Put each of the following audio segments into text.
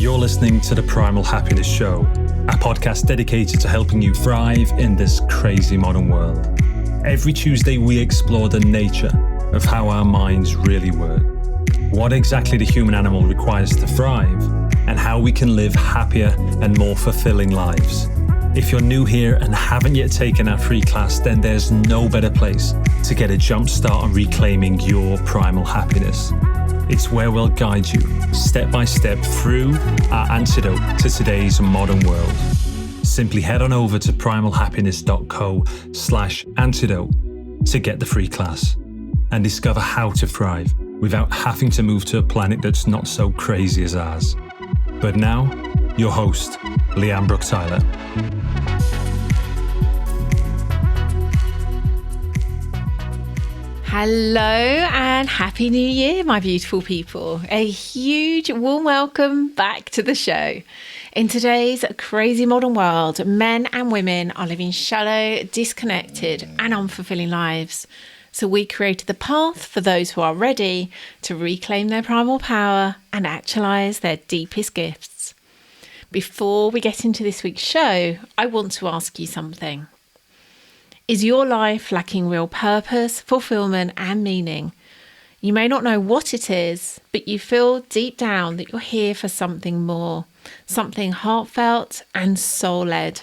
You're listening to the Primal Happiness Show, a podcast dedicated to helping you thrive in this crazy modern world. Every Tuesday, we explore the nature of how our minds really work, what exactly the human animal requires to thrive, and how we can live happier and more fulfilling lives. If you're new here and haven't yet taken our free class, then there's no better place to get a jump start on reclaiming your primal happiness. It's where we'll guide you step by step through our antidote to today's modern world. Simply head on over to primalhappiness.co/antidote to get the free class and discover how to thrive without having to move to a planet that's not so crazy as ours. But now, your host, Lian Brook-Tyler. Hello and Happy New Year, my beautiful people. A huge warm welcome back to the show. In today's crazy modern world, men and women are living shallow, disconnected and unfulfilling lives. So we created the path for those who are ready to reclaim their primal power and actualize their deepest gifts. Before we get into this week's show, I want to ask you something. Is your life lacking real purpose, fulfillment and meaning? You may not know what it is, but you feel deep down that you're here for something more, something heartfelt and soul-led.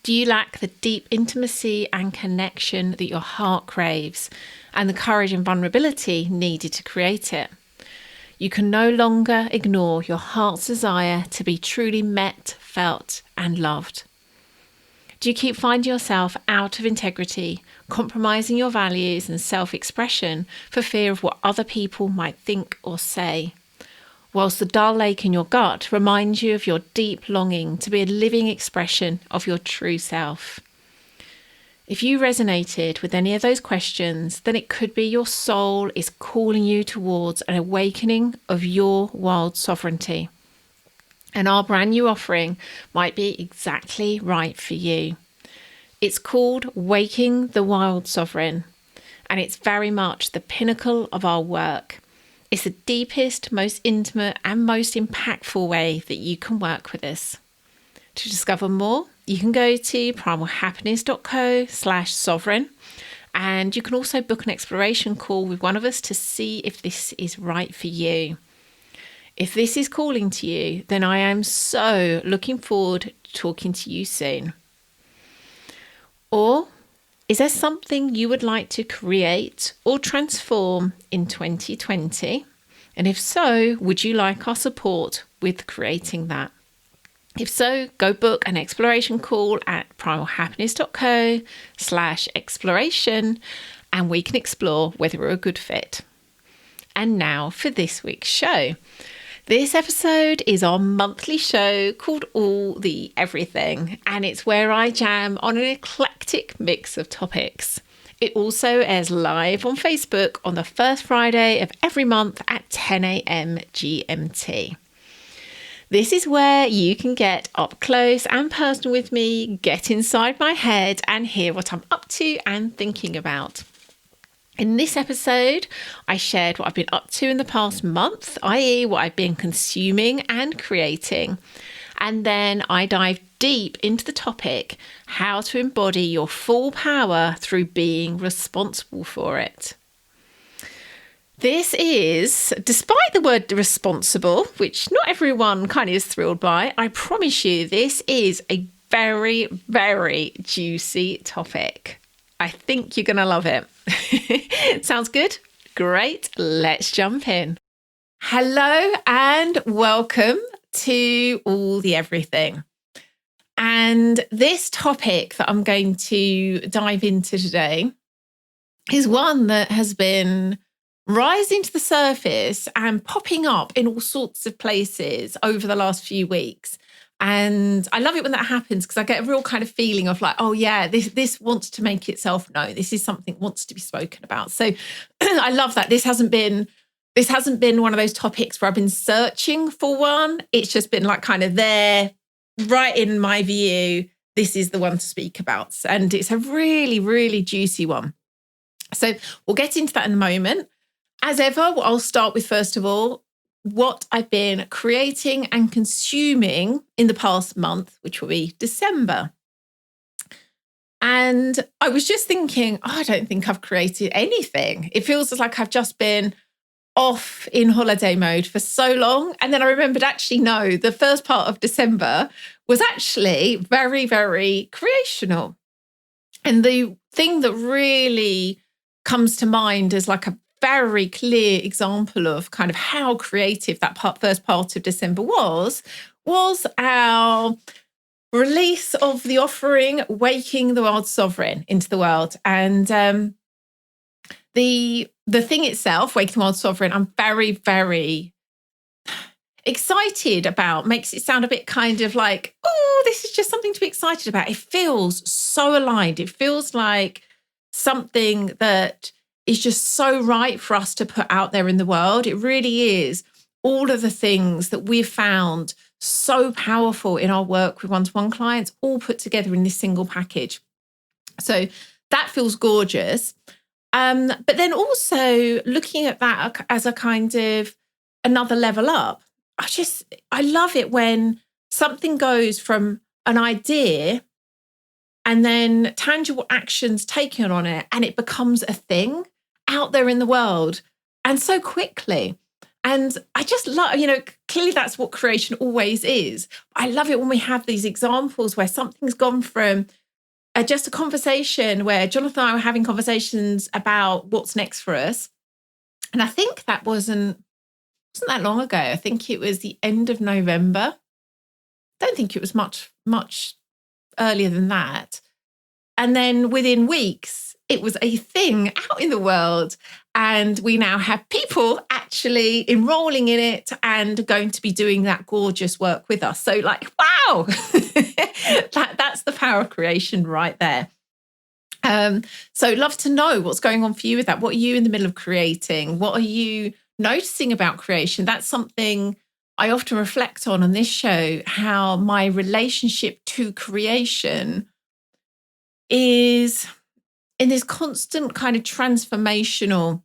Do you lack the deep intimacy and connection that your heart craves and the courage and vulnerability needed to create it? You can no longer ignore your heart's desire to be truly met, felt and loved. Do you keep finding yourself out of integrity, compromising your values and self-expression for fear of what other people might think or say? Whilst the dull ache in your gut reminds you of your deep longing to be a living expression of your true self. If you resonated with any of those questions, then it could be your soul is calling you towards an awakening of your wild sovereignty. And our brand new offering might be exactly right for you. It's called Waking the Wild Sovereign, and it's very much the pinnacle of our work. It's the deepest, most intimate and most impactful way that you can work with us. To discover more, you can go to primalhappiness.co/sovereign, and you can also book an exploration call with one of us to see if this is right for you. If this is calling to you, then I am so looking forward to talking to you soon. Or is there something you would like to create or transform in 2020? And if so, would you like our support with creating that? If so, go book an exploration call at primalhappiness.co/exploration and we can explore whether we're a good fit. And now for this week's show. This episode is our monthly show called All the Everything, and it's where I jam on an eclectic mix of topics. It also airs live on Facebook on the first Friday of every month at 10 a.m. GMT. This is where you can get up close and personal with me, get inside my head and hear what I'm up to and thinking about. In this episode, I shared what I've been up to in the past month, i.e. what I've been consuming and creating. And then I dive deep into the topic, how to embody your full power through being responsible for it. This is, despite the word responsible, which not everyone kind of is thrilled by, I promise you this is a very, very juicy topic. I think you're going to love it. Sounds good? Great. Let's jump in. Hello and welcome to All the Everything. And this topic that I'm going to dive into today is one that has been rising to the surface and popping up in all sorts of places over the last few weeks. And I love it when that happens because I get a real kind of feeling of like, oh yeah, this wants to make itself known. This is something that wants to be spoken about. So I love that. This hasn't been one of those topics where I've been searching for one. It's just been like kind of there, right in my view. This is the one to speak about. And it's a really, really juicy one. So we'll get into that in a moment. As ever, what I'll start with first of all, what I've been creating and consuming in the past month, which will be December. And I was just thinking, I don't think I've created anything. It feels like I've just been off in holiday mode for so long. And then I remembered, actually, no, the first part of December was actually very, very creational. And the thing that really comes to mind as like a very clear example of kind of how creative that first part of December was our release of the offering, Waking the World Sovereign into the world. And the thing itself, Waking the World Sovereign, I'm very, very excited about. Makes it sound a bit kind of like, oh, this is just something to be excited about. It feels so aligned. It feels like something that is just so right for us to put out there in the world. It really is all of the things that we've found so powerful in our work with one-to-one clients, all put together in this single package. So that feels gorgeous. But then also looking at that as a kind of another level up, I love it when something goes from an idea and then tangible actions taken on it, and it becomes a thing out there in the world, and so quickly. And I just love, clearly that's what creation always is. I love it when we have these examples where something's gone from just a conversation where Jonathan and I were having conversations about what's next for us. And I think that wasn't that long ago. I think it was the end of November. I don't think it was much earlier than that. And then within weeks, it was a thing out in the world. And we now have people actually enrolling in it and going to be doing that gorgeous work with us. So like, wow, that's the power of creation right there. So love to know what's going on for you with that. What are you in the middle of creating? What are you noticing about creation? That's something I often reflect on this show, how my relationship to creation is in this constant kind of transformation,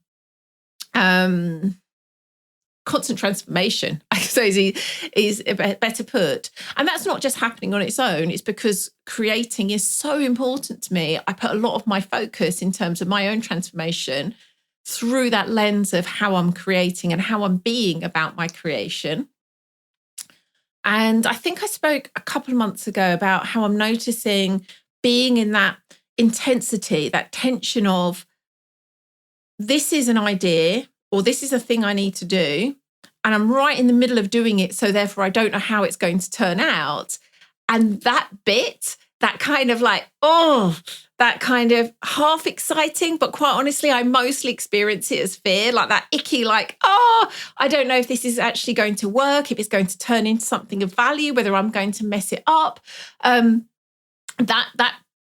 I suppose is better put. And that's not just happening on its own. It's because creating is so important to me. I put a lot of my focus in terms of my own transformation through that lens of how I'm creating and how I'm being about my creation. And I think I spoke a couple of months ago about how I'm noticing being in that intensity, that tension of this is an idea or this is a thing I need to do, and I'm right in the middle of doing it, so therefore I don't know how it's going to turn out. And that bit, that kind of like, that kind of half exciting, but quite honestly, I mostly experience it as fear, like that icky, like, I don't know if this is actually going to work, if it's going to turn into something of value, whether I'm going to mess it up.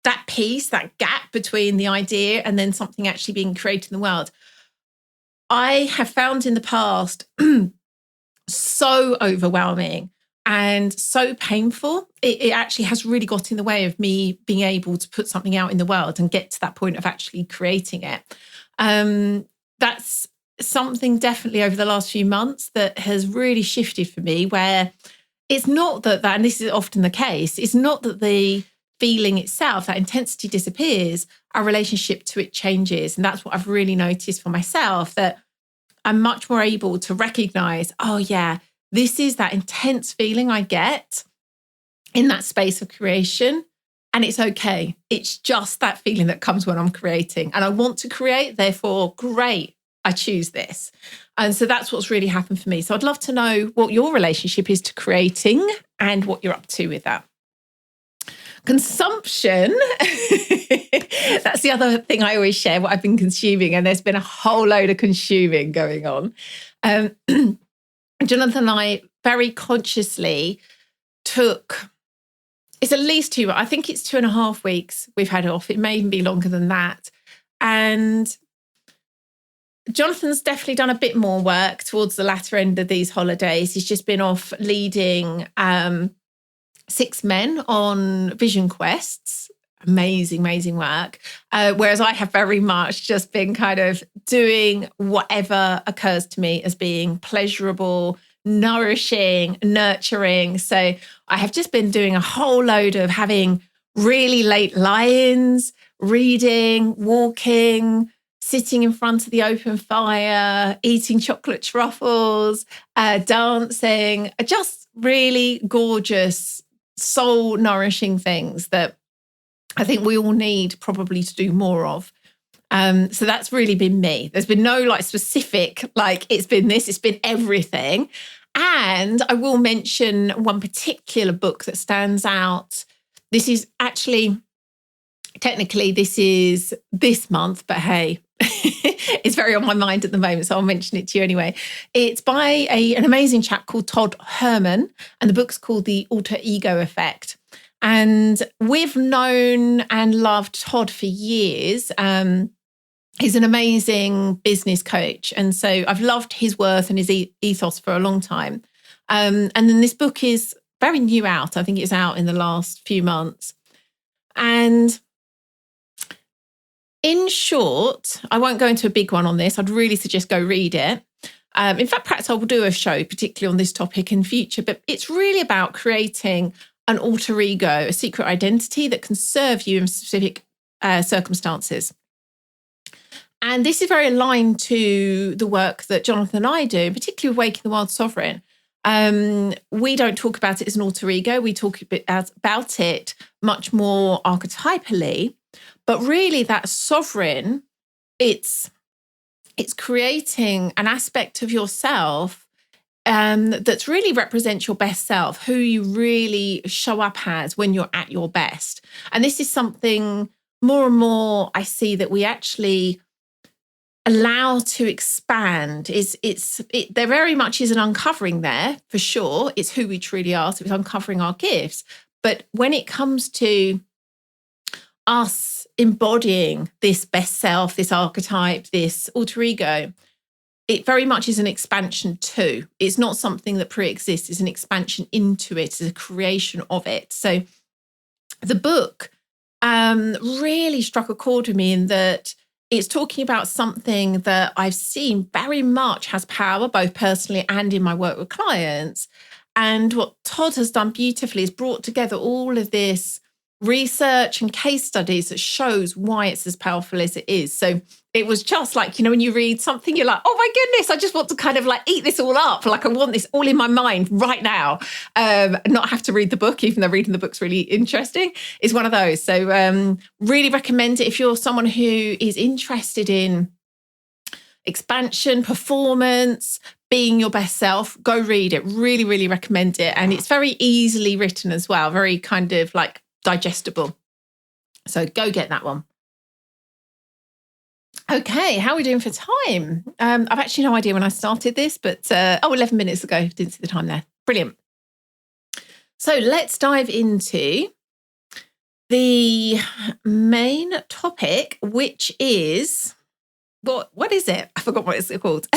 That piece, that gap between the idea and then something actually being created in the world, I have found in the past so overwhelming and so painful. It actually has really got in the way of me being able to put something out in the world and get to that point of actually creating it. That's something definitely over the last few months that has really shifted for me, where it's not that, and this is often the case, it's not that the feeling itself, that intensity disappears, our relationship to it changes. And that's what I've really noticed for myself, that I'm much more able to recognize, this is that intense feeling I get in that space of creation. And it's okay. It's just that feeling that comes when I'm creating. And I want to create, therefore, great, I choose this. And so that's what's really happened for me. So I'd love to know what your relationship is to creating and what you're up to with that. Consumption, that's the other thing I always share, what I've been consuming, and there's been a whole load of consuming going on. Jonathan and I very consciously took, it's at least 2, I think it's 2.5 weeks we've had off. It may even be longer than that. And Jonathan's definitely done a bit more work towards the latter end of these holidays. He's just been off leading 6 men on vision quests, amazing, amazing work. Whereas I have very much just been kind of doing whatever occurs to me as being pleasurable, nourishing, nurturing. So I have just been doing a whole load of having really late lie-ins, reading, walking, sitting in front of the open fire, eating chocolate truffles, dancing, just really gorgeous, soul nourishing things that I think we all need probably to do more of. So that's really been me. There's been no like specific, like it's been this, it's been everything. And I will mention one particular book that stands out. This is actually, technically this is this month, but hey, it's very on my mind at the moment, so I'll mention it to you anyway. It's by an amazing chap called Todd Herman, and the book's called The Alter Ego Effect. And we've known and loved Todd for years. He's an amazing business coach. And so I've loved his worth and his ethos for a long time. And then this book is very new out. I think it's out in the last few months. And in short, I won't go into a big one on this. I'd really suggest go read it. In fact, perhaps I will do a show particularly on this topic in future, but it's really about creating an alter ego, a secret identity that can serve you in specific circumstances. And this is very aligned to the work that Jonathan and I do, particularly with Waking the Wild Sovereign. We don't talk about it as an alter ego. We talk a bit about it much more archetypally. But really, that sovereign, it's creating an aspect of yourself that really represents your best self, who you really show up as when you're at your best. And this is something more and more I see that we actually allow to expand. There very much is an uncovering there, for sure. It's who we truly are, so it's uncovering our gifts. But when it comes to us embodying this best self, this archetype, this alter ego, it very much is an expansion too. It's not something that pre-exists, it's an expansion into it, it's a creation of it. So the book really struck a chord with me in that it's talking about something that I've seen very much has power, both personally and in my work with clients. And what Todd has done beautifully is brought together all of this research and case studies that shows why it's as powerful as it is. So it was just like, when you read something, you're like, oh my goodness, I just want to kind of like eat this all up. Like I want this all in my mind right now, not have to read the book, even though reading the book's really interesting. It's one of those. So really recommend it if you're someone who is interested in expansion, performance, being your best self. Go read it. Really, really recommend it. And it's very easily written as well, very kind of like digestible. So go get that one. Okay, how are we doing for time? I've actually no idea when I started this, but 11 minutes ago. Didn't see the time there. Brilliant. So let's dive into the main topic, which is, what is it? I forgot what it's called.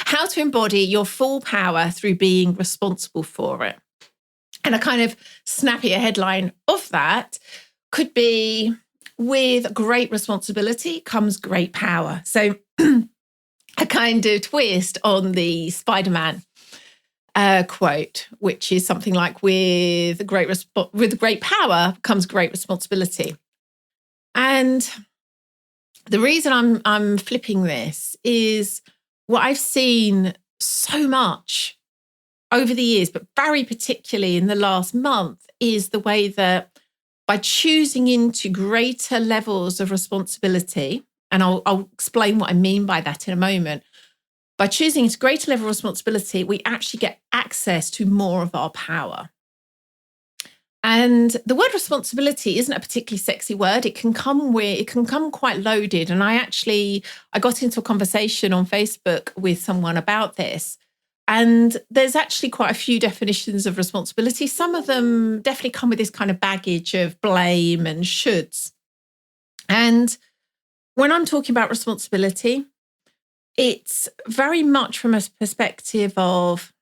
How to embody your full power through being responsible for it. And a kind of snappier headline of that could be, with great responsibility comes great power. So a kind of twist on the Spider-Man quote, which is something like, with great power comes great responsibility. And the reason I'm flipping this is what I've seen so much over the years, but very particularly in the last month, is the way that by choosing into greater levels of responsibility, and I'll explain what I mean by that in a moment, by choosing into greater level of responsibility, we actually get access to more of our power. And the word responsibility isn't a particularly sexy word. It can come quite loaded. And I got into a conversation on Facebook with someone about this. And there's actually quite a few definitions of responsibility. Some of them definitely come with this kind of baggage of blame and shoulds. And when I'm talking about responsibility, it's very much from a perspective of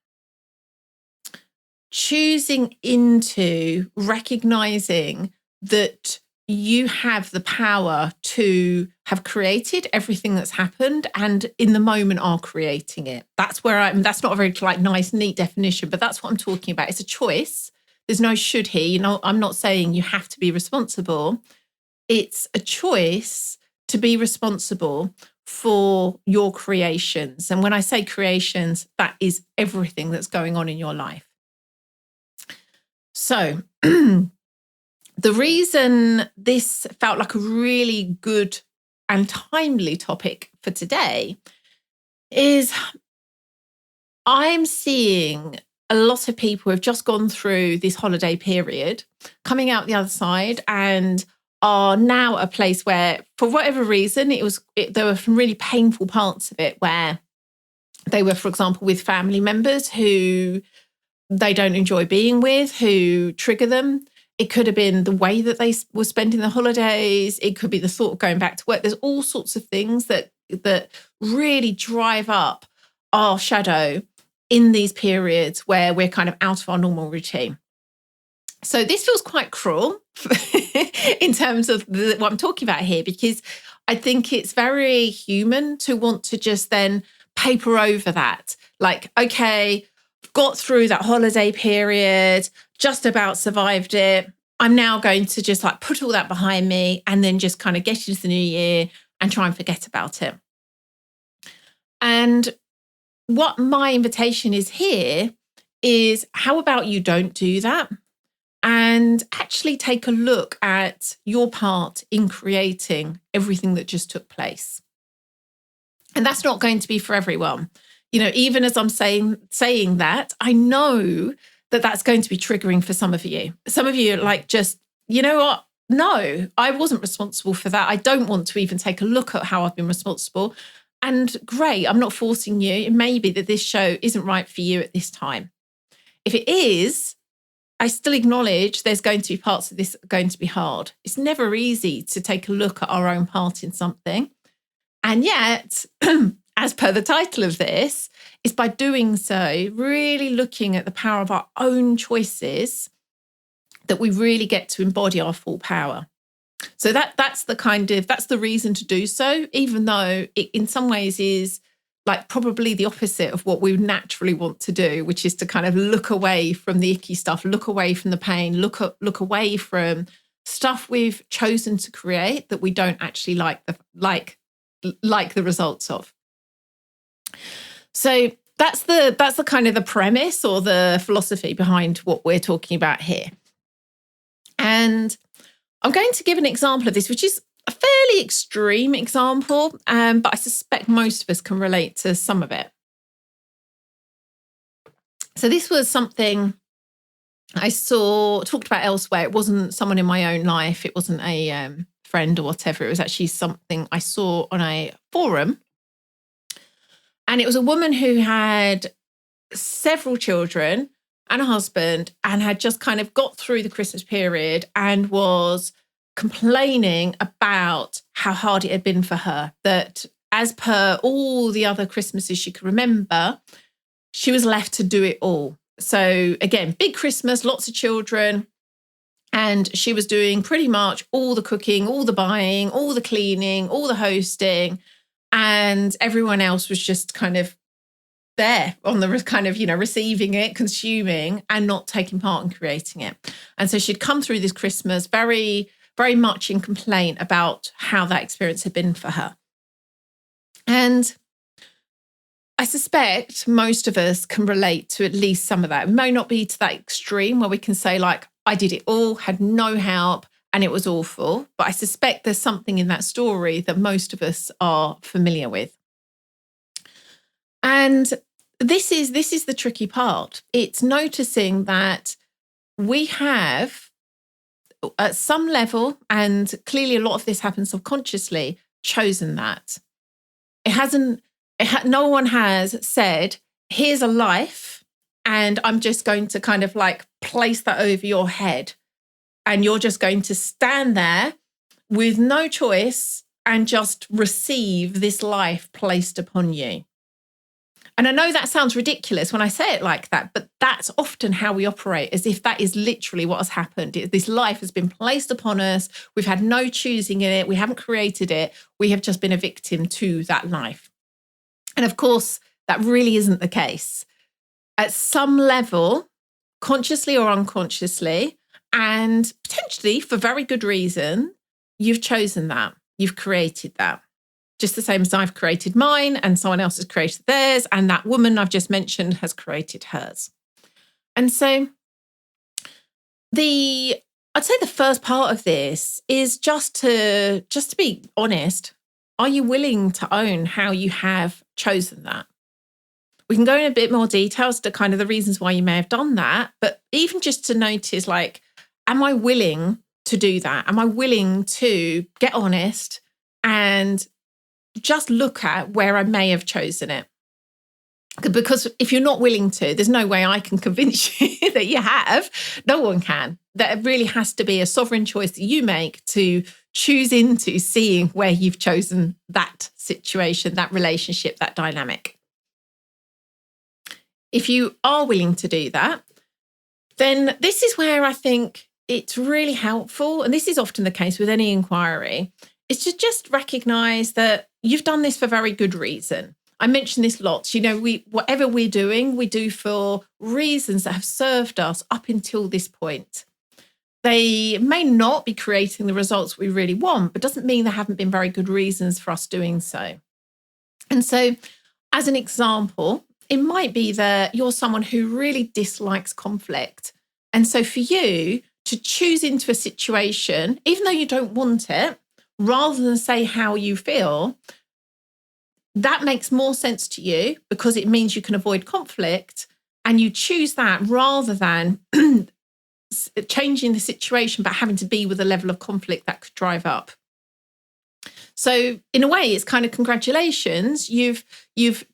choosing into recognizing that you have the power to have created everything that's happened and in the moment are creating it. That's where that's not a very nice, neat definition, but that's what I'm talking about. It's a choice. There's no should here. I'm not saying you have to be responsible. It's a choice to be responsible for your creations. And when I say creations, that is everything that's going on in your life. So the reason this felt like a really good and timely topic for today is I'm seeing a lot of people who have just gone through this holiday period, coming out the other side and are now at a place where, for whatever reason, there were some really painful parts of it where they were, for example, with family members who they don't enjoy being with, who trigger them. It could have been the way that they were spending the holidays. It could be the thought of going back to work. There's all sorts of things that really drive up our shadow in these periods where we're kind of out of our normal routine. So this feels quite cruel in terms of what I'm talking about here, because I think it's very human to want to just then paper over that. Like, okay, got through that holiday period, just about survived it. I'm now going to just put all that behind me and then just kind of get into the new year and try and forget about it. And what my invitation is here is, how about you don't do that? And actually take a look at your part in creating everything that just took place. And that's not going to be for everyone. Even as I'm saying that, I know that that's going to be triggering for some of you. Some of you are like, just, you know what? No, I wasn't responsible for that. I don't want to even take a look at how I've been responsible. And great, I'm not forcing you. It may be that this show isn't right for you at this time. If it is, I still acknowledge there's going to be parts of this that are going to be hard. It's never easy to take a look at our own part in something. And yet, as per the title of this, is by doing so, really looking at the power of our own choices, that we really get to embody our full power. So that's the reason to do so, even though it in some ways is probably the opposite of what we naturally want to do, which is to kind of look away from the icky stuff, look away from the pain, look away from stuff we've chosen to create that we don't actually like the results of. So that's the kind of the premise or the philosophy behind what we're talking about here. And I'm going to give an example of this, which is a fairly extreme example, but I suspect most of us can relate to some of it. So this was something I talked about elsewhere. It wasn't someone in my own life. It wasn't a friend or whatever. It was actually something I saw on a forum. And it was a woman who had several children and a husband and had just kind of got through the Christmas period and was complaining about how hard it had been for her, that as per all the other Christmases she could remember, she was left to do it all. So again, big Christmas, lots of children, and she was doing pretty much all the cooking, all the buying, all the cleaning, all the hosting, and everyone else was just kind of there on the kind of, receiving it, consuming, and not taking part in creating it. And so she'd come through this Christmas very, very much in complaint about how that experience had been for her. And I suspect most of us can relate to at least some of that. It may not be to that extreme where we can say I did it all, had no help, and it was awful. But I suspect there's something in that story that most of us are familiar with. And this is the tricky part. It's noticing that we have, at some level, and clearly a lot of this happens subconsciously, chosen that. No one has said, here's a life, and I'm just going to kind of place that over your head. And you're just going to stand there with no choice and just receive this life placed upon you. And I know that sounds ridiculous when I say it like that, but that's often how we operate, as if that is literally what has happened. This life has been placed upon us. We've had no choosing in it. We haven't created it. We have just been a victim to that life. And of course, that really isn't the case. At some level, consciously or unconsciously, and potentially for very good reason, you've chosen that. You've created that. Just the same as I've created mine and someone else has created theirs, and that woman I've just mentioned has created hers. And so I'd say the first part of this is just to be honest. Are you willing to own how you have chosen that? We can go in a bit more details to kind of the reasons why you may have done that, but even just to notice, like, am I willing to do that? Am I willing to get honest and just look at where I may have chosen it? Because if you're not willing to, there's no way I can convince you that you have. No one can. That really has to be a sovereign choice that you make to choose into seeing where you've chosen that situation, that relationship, that dynamic. If you are willing to do that, then this is where I think it's really helpful, and this is often the case with any inquiry, is to just recognise that you've done this for very good reason. I mention this lots. Whatever we're doing, we do for reasons that have served us up until this point. They may not be creating the results we really want, but doesn't mean there haven't been very good reasons for us doing so. And so, as an example, it might be that you're someone who really dislikes conflict. And so for you to choose into a situation, even though you don't want it, rather than say how you feel, that makes more sense to you because it means you can avoid conflict, and you choose that rather than changing the situation but having to be with a level of conflict that could drive up. So in a way, it's kind of congratulations. You've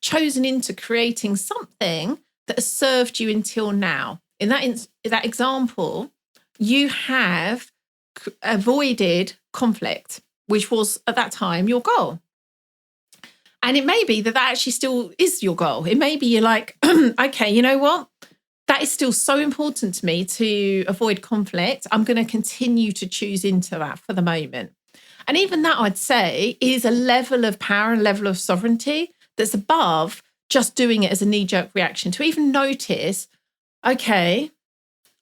chosen into creating something that has served you until now. In that example, you have avoided conflict, which was at that time your goal. And it may be that actually still is your goal. It may be you're like, okay, you know what? That is still so important to me to avoid conflict. I'm going to continue to choose into that for the moment. And even that, I'd say, is a level of power and level of sovereignty that's above just doing it as a knee-jerk reaction. To even notice, okay,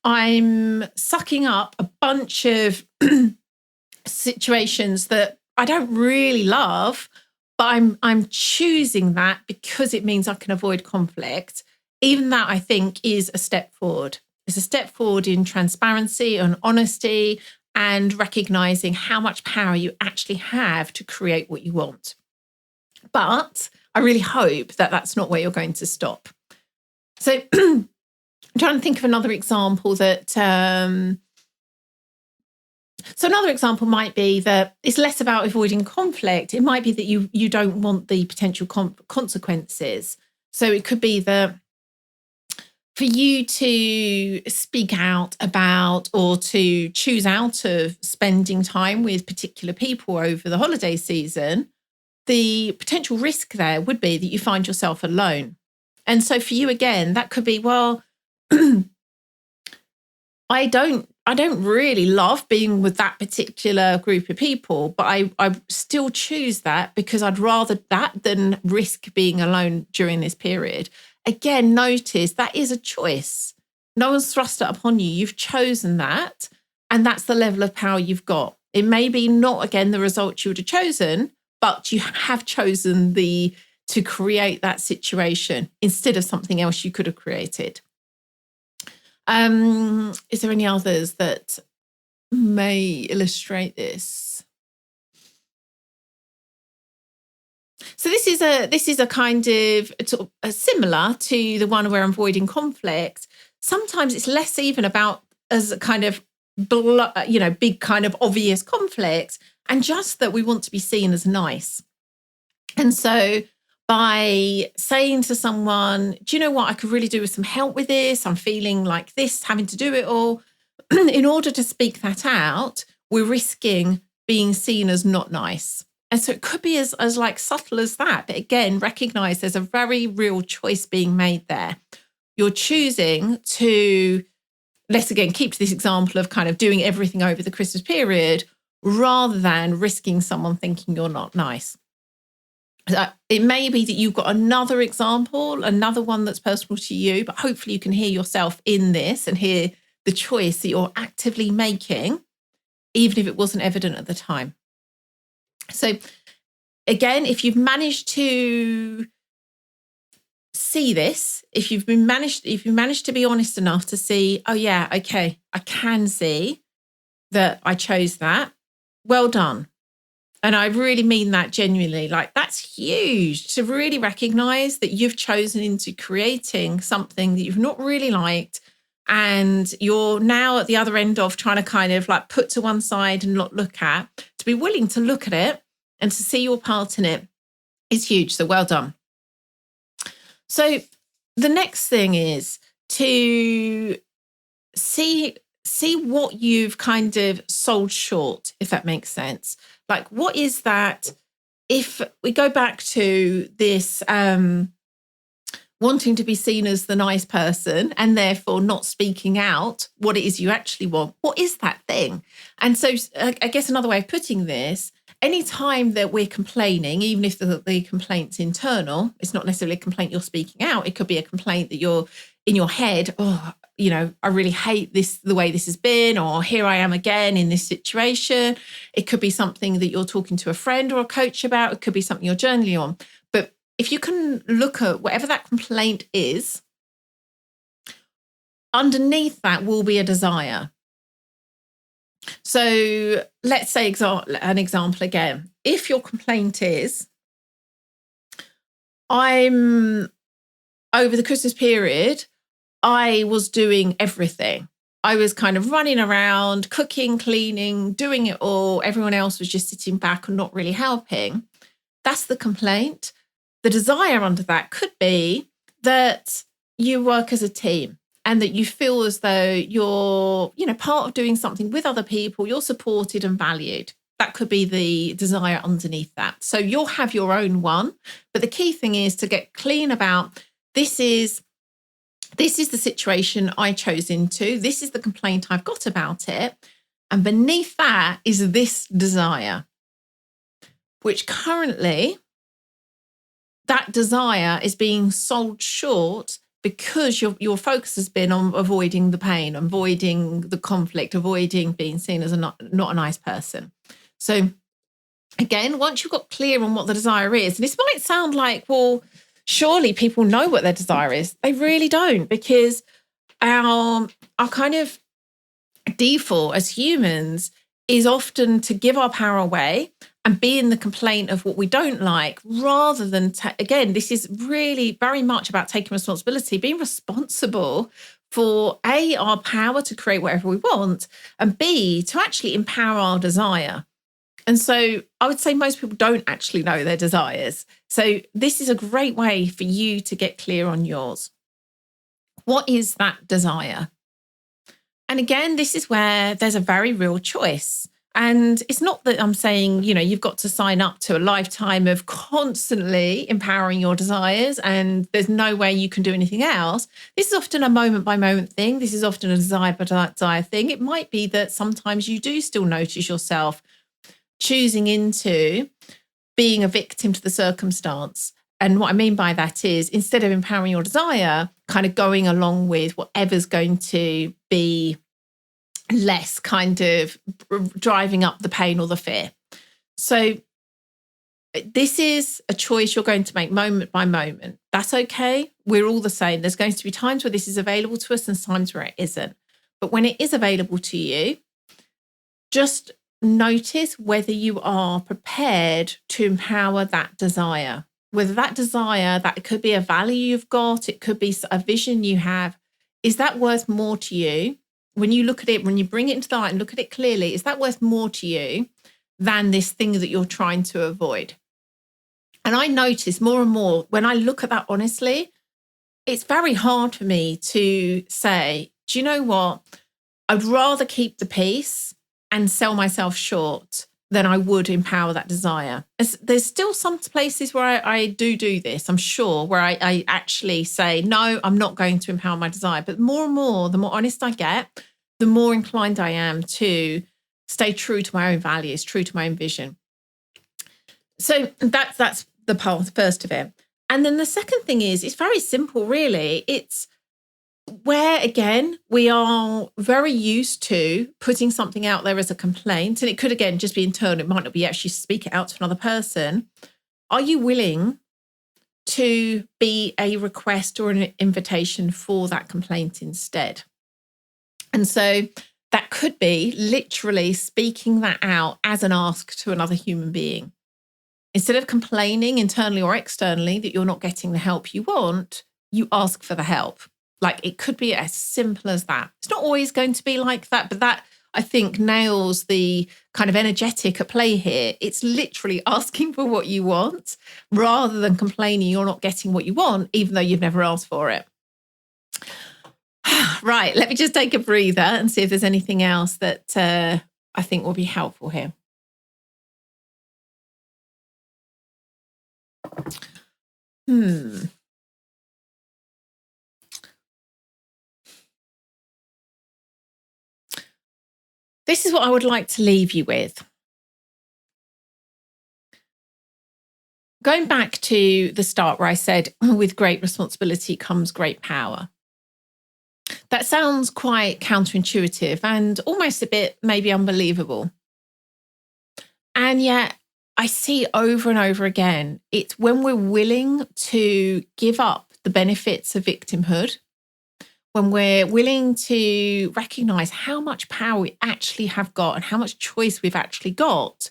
I'm sucking up a bunch of situations that I don't really love, but I'm choosing that because it means I can avoid conflict. Even that, I think, is a step forward. It's a step forward in transparency and honesty and recognizing how much power you actually have to create what you want. But I really hope that that's not where you're going to stop. So I'm trying to think of another example that... So another example might be that it's less about avoiding conflict. It might be that you don't want the potential consequences. So it could be that for you to speak out about or to choose out of spending time with particular people over the holiday season, the potential risk there would be that you find yourself alone. And so for you, again, that could be, well, I don't really love being with that particular group of people, but I still choose that because I'd rather that than risk being alone during this period. Again, notice that is a choice. No one's thrust it upon you. You've chosen that, and that's the level of power you've got. It may be not, again, the result you would have chosen, but you have chosen to create that situation instead of something else you could have created. Is there any others that may illustrate this? So this is a kind of sort of similar to the one where I'm avoiding conflict. Sometimes it's less even about as a kind of big kind of obvious conflict, and just that we want to be seen as nice. And so by saying to someone, do you know what, I could really do with some help with this. I'm feeling like this, having to do it all. In order to speak that out, we're risking being seen as not nice. And so it could be as like subtle as that. But again, recognize there's a very real choice being made there. You're choosing to, let's again keep to this example of kind of doing everything over the Christmas period rather than risking someone thinking you're not nice. It may be that you've got another example, another one that's personal to you, but hopefully you can hear yourself in this and hear the choice that you're actively making, even if it wasn't evident at the time. So again, if you've managed to see this, if you've managed to be honest enough to see, oh yeah, okay, I can see that I chose that, well done. And I really mean that genuinely. Like, that's huge to really recognize that you've chosen into creating something that you've not really liked. And you're now at the other end of trying to kind of like put to one side and not look at, to be willing to look at it and to see your part in it is huge. So well done. So the next thing is to see what you've kind of sold short, if that makes sense. Like, what is that? If we go back to this wanting to be seen as the nice person and therefore not speaking out what it is you actually want, what is that thing? And so I guess another way of putting this, any time that we're complaining, even if the complaint's internal, it's not necessarily a complaint you're speaking out. It could be a complaint that you're in your head, oh, you know, I really hate this, the way this has been, or here I am again in this situation. It could be something that you're talking to a friend or a coach about. It could be something you're journaling on. But if you can look at whatever that complaint is, underneath that will be a desire. So let's say an example again. If your complaint is, over the Christmas period, I was doing everything. I was kind of running around, cooking, cleaning, doing it all. Everyone else was just sitting back and not really helping. That's the complaint. The desire under that could be that you work as a team and that you feel as though you're, you know, part of doing something with other people. You're supported and valued. That could be the desire underneath that. So you'll have your own one. But the key thing is to get clean about this is the situation I chose into. This is the complaint I've got about it. And beneath that is this desire, which currently that desire is being sold short because your focus has been on avoiding the pain, avoiding the conflict, avoiding being seen as not a nice person. So again, once you've got clear on what the desire is, and this might sound like, well, surely people know what their desire is. They really don't, because our kind of default as humans is often to give our power away and be in the complaint of what we don't like, rather than, again, this is really very much about taking responsibility, being responsible for A, our power to create whatever we want, and B, to actually empower our desire. And so I would say most people don't actually know their desires. So this is a great way for you to get clear on yours. What is that desire? And again, this is where there's a very real choice. And it's not that I'm saying, you know, you've got to sign up to a lifetime of constantly empowering your desires and there's no way you can do anything else. This is often a moment by moment thing. This is often a desire by desire thing. It might be that sometimes you do still notice yourself choosing into being a victim to the circumstance. And what I mean by that is, instead of empowering your desire, kind of going along with whatever's going to be less kind of driving up the pain or the fear. So this is a choice you're going to make moment by moment. That's okay. We're all the same. There's going to be times where this is available to us and times where it isn't. But when it is available to you, just notice whether you are prepared to empower that desire. Whether that desire, that could be a value you've got, it could be a vision you have. Is that worth more to you? When you look at it, when you bring it into the light and look at it clearly, is that worth more to you than this thing that you're trying to avoid? And I notice more and more when I look at that honestly, it's very hard for me to say, do you know what? I'd rather keep the peace and sell myself short then I would empower that desire. There's still some places where I do this, I'm sure, where I actually say, no, I'm not going to empower my desire. But more and more, the more honest I get, the more inclined I am to stay true to my own values, true to my own vision. So that's the path, first of it. And then the second thing is, it's very simple, really. It's where, again, we are very used to putting something out there as a complaint, and it could, again, just be internal. It might not be actually speak it out to another person. Are you willing to be a request or an invitation for that complaint instead? And so that could be literally speaking that out as an ask to another human being. Instead of complaining internally or externally that you're not getting the help you want, you ask for the help. Like, it could be as simple as that. It's not always going to be like that, but that, I think, nails the kind of energetic at play here. It's literally asking for what you want rather than complaining you're not getting what you want, even though you've never asked for it. Right, let me just take a breather and see if there's anything else that I think will be helpful here. This is what I would like to leave you with. Going back to the start where I said, with great responsibility comes great power. That sounds quite counterintuitive and almost a bit maybe unbelievable. And yet I see over and over again, it's when we're willing to give up the benefits of victimhood, when we're willing to recognize how much power we actually have got and how much choice we've actually got,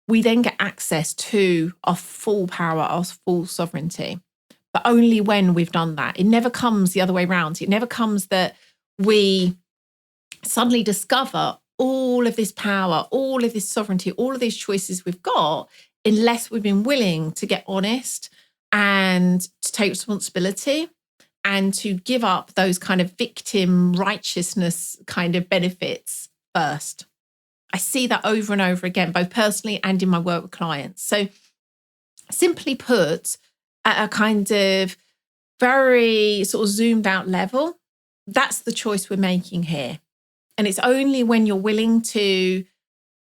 we then get access to our full power, our full sovereignty. But only when we've done that. It never comes the other way around. It never comes that we suddenly discover all of this power, all of this sovereignty, all of these choices we've got, unless we've been willing to get honest and to take responsibility and to give up those kind of victim righteousness kind of benefits first. I see that over and over again, both personally and in my work with clients. So simply put, at a kind of very sort of zoomed out level, that's the choice we're making here. And it's only when you're willing to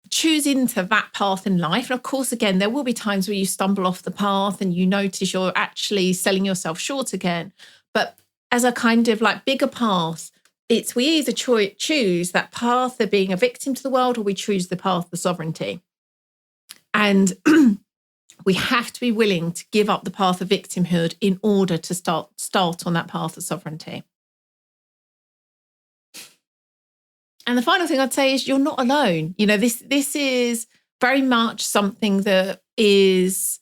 choose into that path in life. And of course, again, there will be times where you stumble off the path and you notice you're actually selling yourself short again. But as a kind of like bigger path, it's we either choose that path of being a victim to the world, or we choose the path of sovereignty. And we have to be willing to give up the path of victimhood in order to start on that path of sovereignty. And the final thing I'd say is you're not alone. You know, this is very much something that is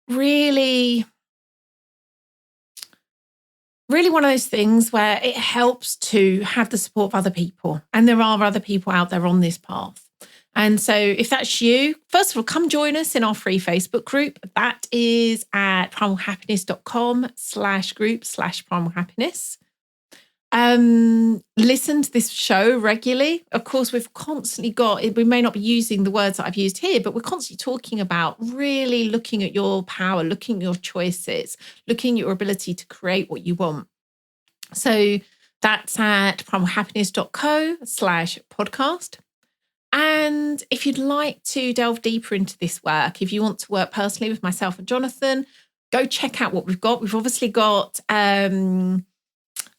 really one of those things where it helps to have the support of other people. And there are other people out there on this path. And so if that's you, first of all, come join us in our free Facebook group. That is at primalhappiness.com/group/primalhappiness. Listen to this show regularly. Of course, we've constantly we may not be using the words that I've used here, but we're constantly talking about really looking at your power, looking at your choices, looking at your ability to create what you want. So that's at primalhappiness.co/podcast. And if you'd like to delve deeper into this work, if you want to work personally with myself and Jonathan, go check out what we've got. We've obviously got, I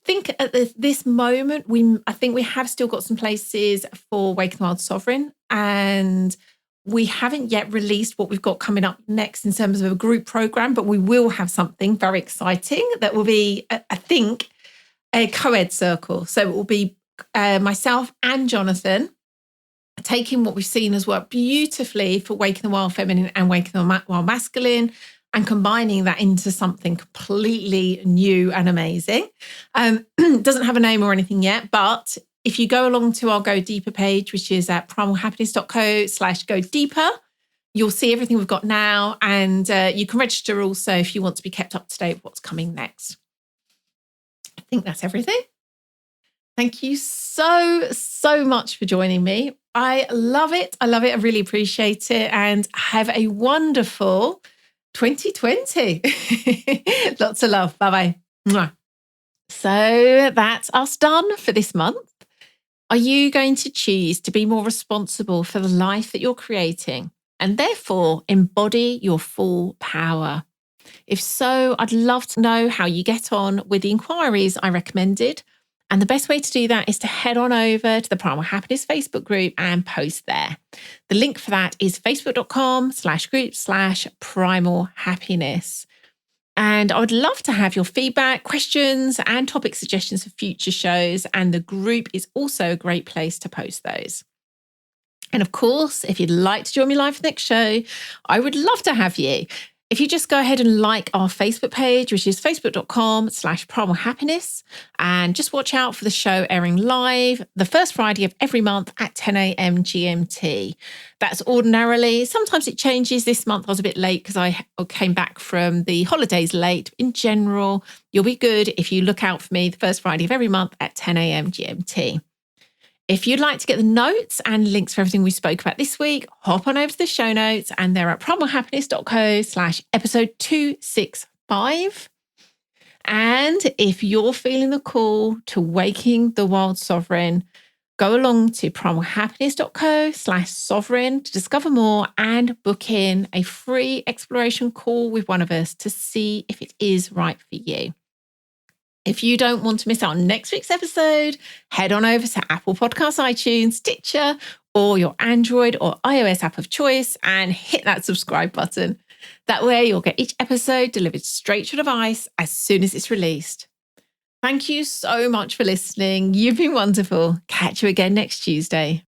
think at this moment, I think we have still got some places for Waking the Wild Sovereign, and we haven't yet released what we've got coming up next in terms of a group program, but we will have something very exciting that will be, I think, a co-ed circle. So it will be myself and Jonathan taking what we've seen as work beautifully for Waking the Wild Feminine and Waking the Wild Masculine, and combining that into something completely new and amazing. Doesn't have a name or anything yet, but if you go along to our Go Deeper page, which is at primalhappiness.co/go deeper, you'll see everything we've got now, and you can register also if you want to be kept up to date with what's coming next. I think that's everything. Thank you so much for joining me. I love it. I love it. I really appreciate it. And have a wonderful 2020. Lots of love. Bye-bye. So that's us done for this month. Are you going to choose to be more responsible for the life that you're creating and therefore embody your full power? If so, I'd love to know how you get on with the inquiries I recommended. And the best way to do that is to head on over to the Primal Happiness Facebook group and post there. The link for that is facebook.com/group/primal happiness. And I would love to have your feedback, questions, and topic suggestions for future shows. And the group is also a great place to post those. And of course, if you'd like to join me live for the next show, I would love to have you. If you just go ahead and like our Facebook page, which is facebook.com/primal happiness, and just watch out for the show airing live the first Friday of every month at 10 a.m. GMT. That's ordinarily. Sometimes it changes. This month I was a bit late because I came back from the holidays late. In general, you'll be good if you look out for me the first Friday of every month at 10 a.m. GMT. If you'd like to get the notes and links for everything we spoke about this week, hop on over to the show notes and they're at primalhappiness.co/episode 265. And if you're feeling the call to waking the wild sovereign, go along to primalhappiness.co/sovereign to discover more and book in a free exploration call with one of us to see if it is right for you. If you don't want to miss out on next week's episode, head on over to Apple Podcasts, iTunes, Stitcher, or your Android or iOS app of choice and hit that subscribe button. That way you'll get each episode delivered straight to your device as soon as it's released. Thank you so much for listening. You've been wonderful. Catch you again next Tuesday.